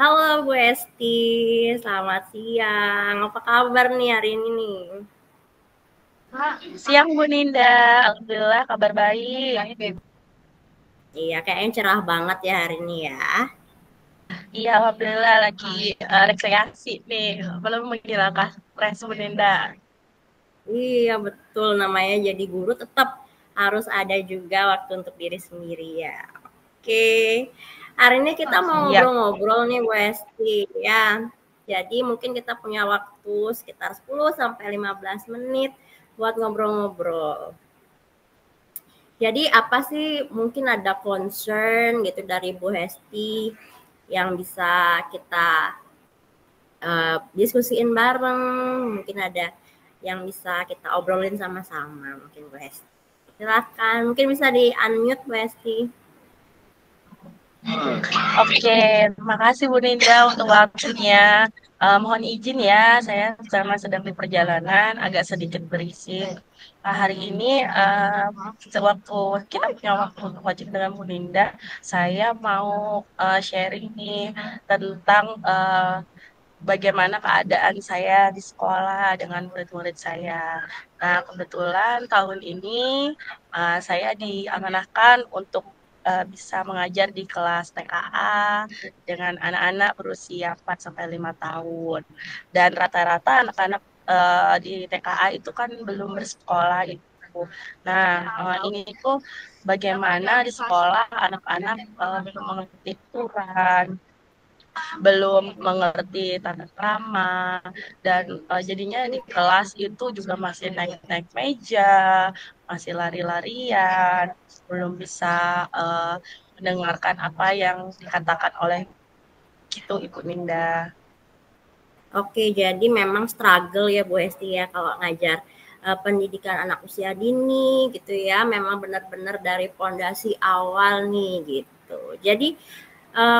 Halo Bu Esti, selamat siang. Apa kabar nih hari ini nih? Siang Bu Ninda, Alhamdulillah kabar baik. Iya, kayaknya cerah banget ya hari ini ya. Iya, Alhamdulillah lagi rekreasi nih, belum menghilangkan stres Bu Ninda. Iya betul, namanya jadi guru tetap harus ada juga waktu untuk diri sendiri ya. Oke, hari ini kita mau Iya, ngobrol-ngobrol nih Bu Esti ya. Jadi mungkin kita punya waktu sekitar 10 sampai 15 menit buat ngobrol-ngobrol. Jadi apa sih mungkin ada concern gitu dari Bu Hesti yang bisa kita diskusiin bareng, mungkin ada yang bisa kita obrolin sama-sama mungkin Bu Hesti. Silakan, mungkin bisa di unmute Bu Hesti. oke. Terima kasih Bu Ninda untuk waktunya. Mohon izin ya, saya karena sedang di perjalanan, agak sedikit berisik. Hari ini, sewaktu kita punya waktu untuk wajib dengan Bu Ninda, saya mau sharing nih tentang bagaimana keadaan saya di sekolah dengan murid-murid saya. Nah, kebetulan tahun ini saya diamanahkan untuk bisa mengajar di kelas TKA dengan anak-anak berusia 4 sampai 5 tahun. Dan rata-rata anak-anak di TKA itu kan belum bersekolah itu. Nah, ini tuh bagaimana di sekolah anak-anak belum mengerti aturan, belum mengerti tata krama, dan jadinya di kelas itu juga masih naik-naik meja, masih lari-larian, belum bisa mendengarkan apa yang dikatakan oleh gitu Ibu Ninda. Oke, jadi memang struggle ya Bu Hesti ya kalau ngajar pendidikan anak usia dini gitu ya. Memang benar-benar dari pondasi awal nih gitu. Jadi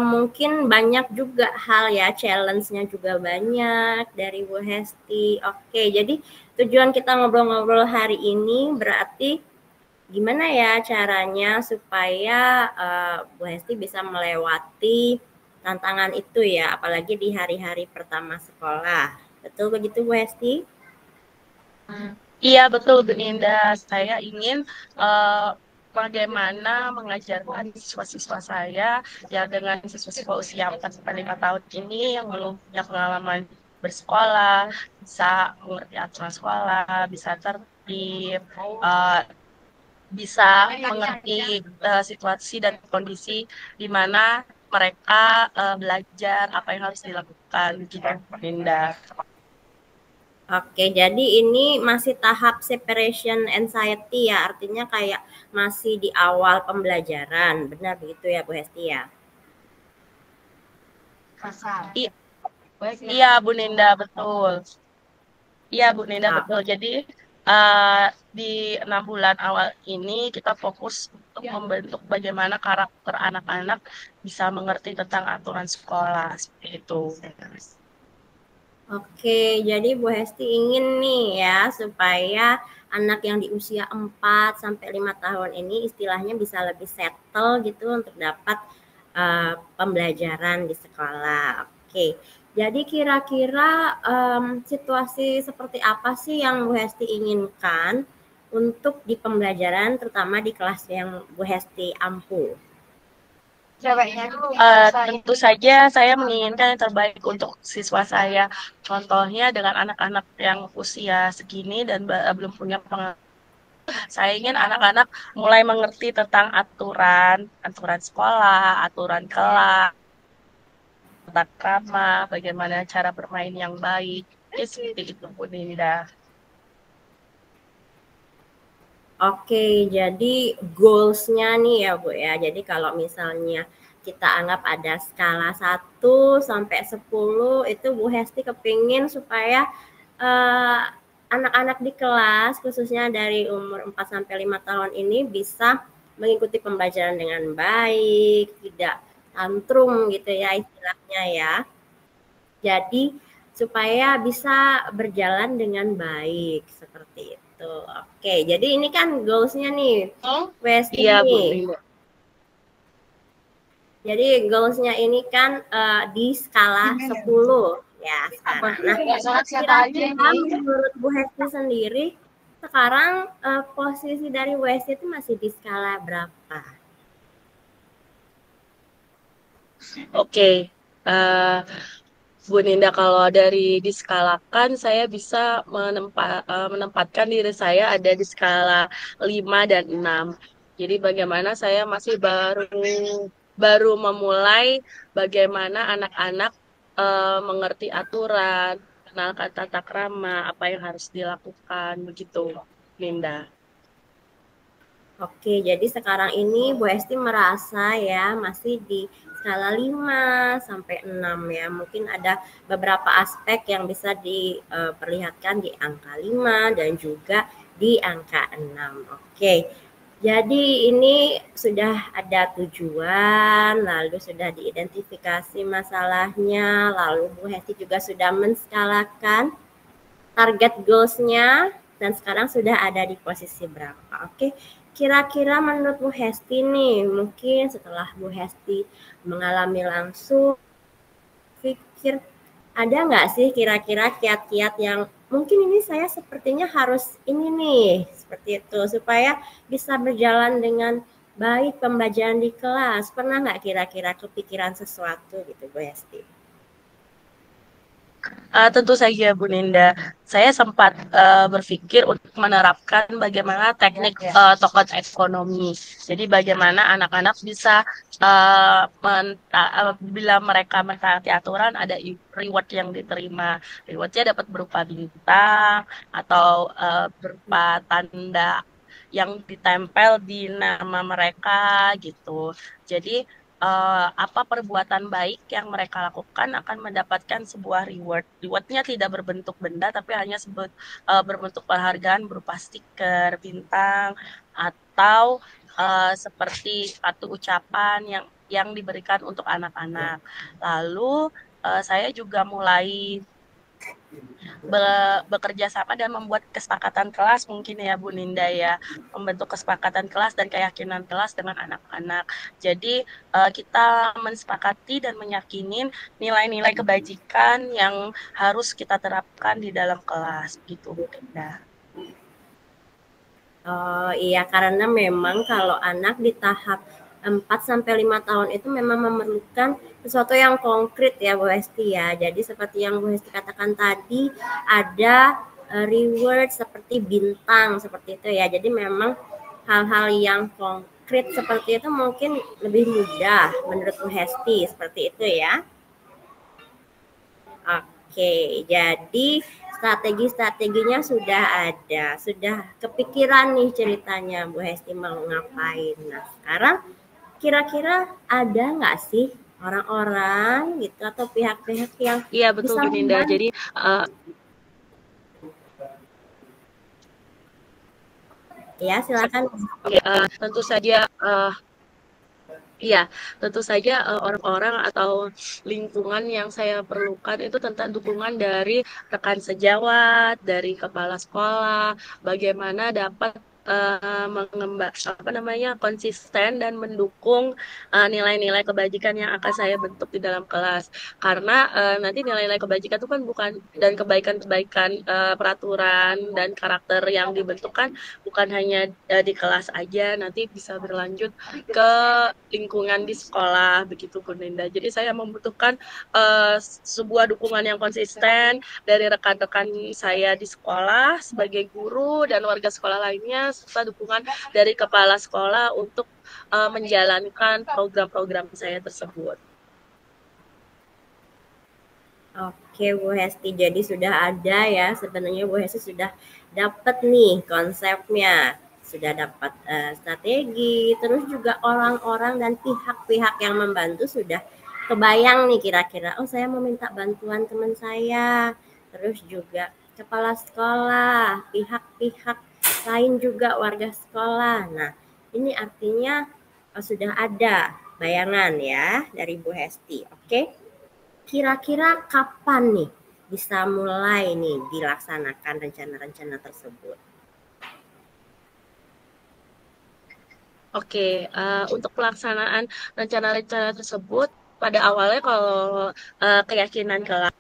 mungkin banyak juga hal ya, challenge-nya juga banyak dari Bu Hesti. Oke, jadi tujuan kita ngobrol-ngobrol hari ini berarti gimana ya caranya supaya Bu Hesti bisa melewati tantangan itu ya, apalagi di hari-hari pertama sekolah. Betul begitu Bu Hesti? Iya betul Bu Ninda, saya ingin eh, bagaimana mengajarkan siswa-siswa saya yang dengan siswa-siswa usia 4 sampai 5 tahun ini yang belum punya pengalaman bersekolah, bisa mengerti aturan sekolah, bisa tertib, bisa mengerti situasi dan kondisi di mana mereka belajar apa yang harus dilakukan gitu Bu Ninda. Oke, jadi ini masih tahap separation anxiety ya, artinya kayak masih di awal pembelajaran. Benar begitu ya Bu Hesti ya? I- Iya Bu Ninda betul. Iya, Bu Nenda Ah, betul. Jadi eh, di 6 bulan awal ini kita fokus untuk membentuk bagaimana karakter anak-anak bisa mengerti tentang aturan sekolah seperti itu. oke, jadi Bu Hesti ingin nih ya supaya anak yang di usia 4 sampai 5 tahun ini istilahnya bisa lebih settle gitu untuk dapat pembelajaran di sekolah. Oke. Jadi kira-kira situasi seperti apa sih yang Bu Hesti inginkan untuk di pembelajaran terutama di kelas yang Bu Hesti ampuh? Tentu saja saya menginginkan yang terbaik untuk siswa saya. Contohnya dengan anak-anak yang usia segini dan belum punya pengalaman. Saya ingin anak-anak mulai mengerti tentang aturan, aturan sekolah, aturan kelas, tata krama, bagaimana cara bermain yang baik. Ya, seperti itu, Bu Ninda. Oke, jadi goals-nya nih ya Bu ya. Jadi kalau misalnya kita anggap ada skala 1 sampai 10 itu Bu Hesti kepingin supaya eh, anak-anak di kelas khususnya dari umur 4 sampai 5 tahun ini bisa mengikuti pembelajaran dengan baik, tidak tantrum gitu ya istilahnya ya. Jadi supaya bisa berjalan dengan baik seperti itu. Oke, jadi ini kan goals-nya nih, Oh, Westi iya, Bu nih. Ninda. Jadi goals-nya ini kan di skala 10 ya sekarang. Nah, kira-kira menurut Bu Hesti sendiri sekarang posisi dari Bu Hesti itu masih di skala berapa? Oke, Bu Ninda, kalau dari diskalakan saya bisa menempatkan diri saya ada di skala 5 dan 6. Jadi bagaimana saya masih baru memulai bagaimana anak-anak mengerti aturan, kenal tata krama, apa yang harus dilakukan, begitu, Ninda. Oke, jadi sekarang ini Bu Hesti merasa ya masih di skala 5 sampai 6 ya. Mungkin ada beberapa aspek yang bisa diperlihatkan di angka 5 dan juga di angka 6. Oke. Jadi ini sudah ada tujuan, lalu sudah diidentifikasi masalahnya, lalu Bu Hesti juga sudah menskalakan target goals-nya, dan sekarang sudah ada di posisi berapa. Oke, kira-kira menurut Bu Hesti nih, mungkin setelah Bu Hesti mengalami langsung, pikir ada nggak sih kira-kira kiat-kiat yang mungkin ini saya sepertinya harus ini nih, seperti itu, supaya bisa berjalan dengan baik pembelajaran di kelas. Pernah nggak kira-kira kepikiran sesuatu gitu, Bu Hesti? Tentu saja Bu Ninda, saya sempat berpikir untuk menerapkan bagaimana teknik token ekonomi. Jadi bagaimana anak-anak bisa bila mereka mentaati aturan ada reward yang diterima. Rewardnya dapat berupa bintang atau berupa tanda yang ditempel di nama mereka gitu. Jadi apa perbuatan baik yang mereka lakukan akan mendapatkan sebuah reward. Rewardnya tidak berbentuk benda, tapi hanya berbentuk penghargaan berupa stiker, bintang, atau seperti kartu ucapan yang diberikan untuk anak-anak. Lalu saya juga mulai bekerja sama dan membuat kesepakatan kelas mungkin ya Bu Ninda ya, membentuk kesepakatan kelas dan keyakinan kelas dengan anak-anak. Jadi kita mensepakati dan meyakinin nilai-nilai kebajikan yang harus kita terapkan di dalam kelas gitu Bu Ninda. Oh iya, karena memang kalau anak di tahap 4 sampai 5 tahun itu memang memerlukan sesuatu yang konkret ya Bu Hesti ya. Jadi seperti yang Bu Hesti katakan tadi, ada reward seperti bintang seperti itu ya. Jadi memang hal-hal yang konkret seperti itu mungkin lebih mudah menurut Bu Hesti seperti itu ya. Oke, jadi strategi-strateginya sudah ada, sudah kepikiran nih ceritanya Bu Hesti mau ngapain. Nah, sekarang kira-kira ada nggak sih orang-orang gitu atau pihak-pihak yang Iya betul bisa Bu Ninda. membantu? Jadi Ya, silakan. tentu saja iya, tentu saja orang-orang atau lingkungan yang saya perlukan itu tentang dukungan dari rekan sejawat, dari kepala sekolah, bagaimana dapat konsisten dan mendukung nilai-nilai kebajikan yang akan saya bentuk di dalam kelas. Karena nanti nilai-nilai kebajikan itu kan bukan dan kebaikan-kebaikan peraturan dan karakter yang dibentuk kan bukan hanya di kelas aja, nanti bisa berlanjut ke lingkungan di sekolah begitu Bu Ninda. Jadi saya membutuhkan sebuah dukungan yang konsisten dari rekan-rekan saya di sekolah sebagai guru dan warga sekolah lainnya serta dukungan dari kepala sekolah untuk menjalankan program-program saya tersebut. Oke Bu Hesti, jadi sudah ada ya sebenarnya Bu Hesti sudah dapat nih konsepnya, sudah dapat strategi, terus juga orang-orang dan pihak-pihak yang membantu sudah kebayang nih kira-kira, oh saya mau minta bantuan teman saya, terus juga kepala sekolah, pihak-pihak lain juga warga sekolah. Nah, ini artinya sudah ada bayangan ya dari Bu Hesti, oke? Kira-kira kapan nih bisa mulai nih dilaksanakan rencana-rencana tersebut? Oke, untuk pelaksanaan rencana-rencana tersebut pada awalnya kalau keyakinan kelas.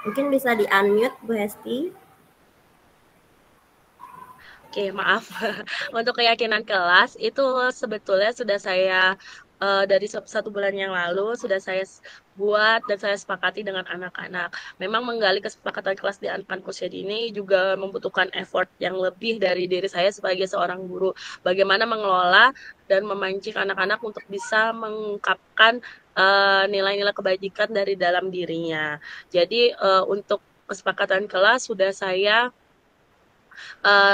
Mungkin bisa di-unmute Bu Hesti. Oke, maaf. Untuk keyakinan kelas itu sebetulnya sudah saya dari 1 bulan yang lalu sudah saya buat dan saya sepakati dengan anak-anak. Memang menggali kesepakatan kelas di anak usia dini juga membutuhkan effort yang lebih dari diri saya sebagai seorang guru. Bagaimana mengelola dan memancing anak-anak untuk bisa mengungkapkan nilai-nilai kebajikan dari dalam dirinya. Jadi untuk kesepakatan kelas sudah saya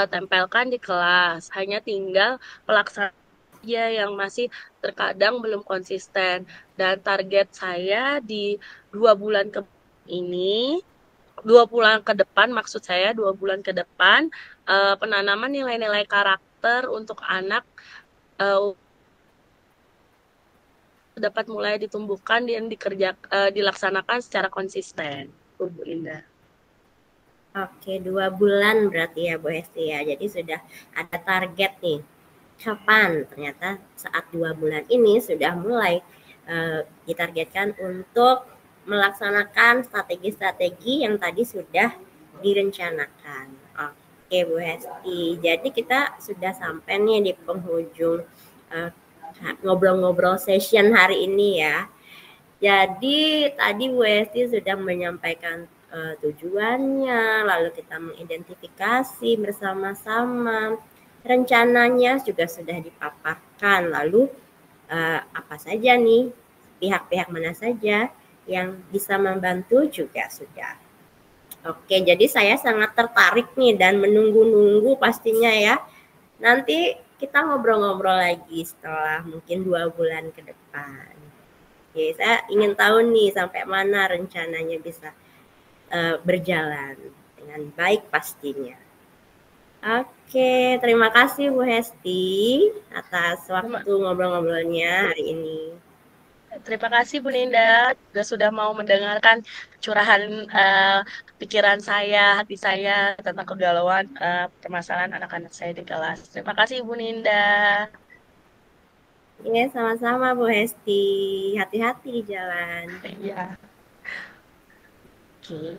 tempelkan di kelas. Hanya tinggal pelaksanaan aja yang masih terkadang belum konsisten. Dan target saya di 2 bulan ke ini, 2 bulan ke depan, maksud saya 2 bulan ke depan, penanaman nilai-nilai karakter untuk anak uh, dapat mulai ditumbuhkan dan dilaksanakan secara konsisten. Bu Indah. Oke, 2 bulan berarti ya Bu Hesti ya. Jadi sudah ada target nih. Kapan? Ternyata saat 2 bulan ini sudah mulai ditargetkan untuk melaksanakan strategi-strategi yang tadi sudah direncanakan. Oke Bu Hesti, jadi kita sudah sampai nih di penghujung ngobrol-ngobrol session hari ini ya. Jadi tadi Bu Esti sudah menyampaikan tujuannya, lalu kita mengidentifikasi bersama-sama, rencananya juga sudah dipaparkan, lalu apa saja nih, pihak-pihak mana saja yang bisa membantu juga sudah. Oke, jadi saya sangat tertarik nih dan menunggu-nunggu pastinya ya. Nanti kita ngobrol-ngobrol lagi setelah mungkin 2 bulan ke depan. Oke, saya ingin tahu nih sampai mana rencananya bisa berjalan dengan baik pastinya. Oke, terima kasih Bu Hesti atas waktu ngobrol-ngobrolnya hari ini. Terima kasih Bu Ninda juga sudah mau mendengarkan curahan pikiran saya, hati saya tentang kegalauan permasalahan anak-anak saya di kelas. Terima kasih Bu Ninda. Ya, sama-sama Bu Hesti. Hati-hati di jalan. Ya. Oke.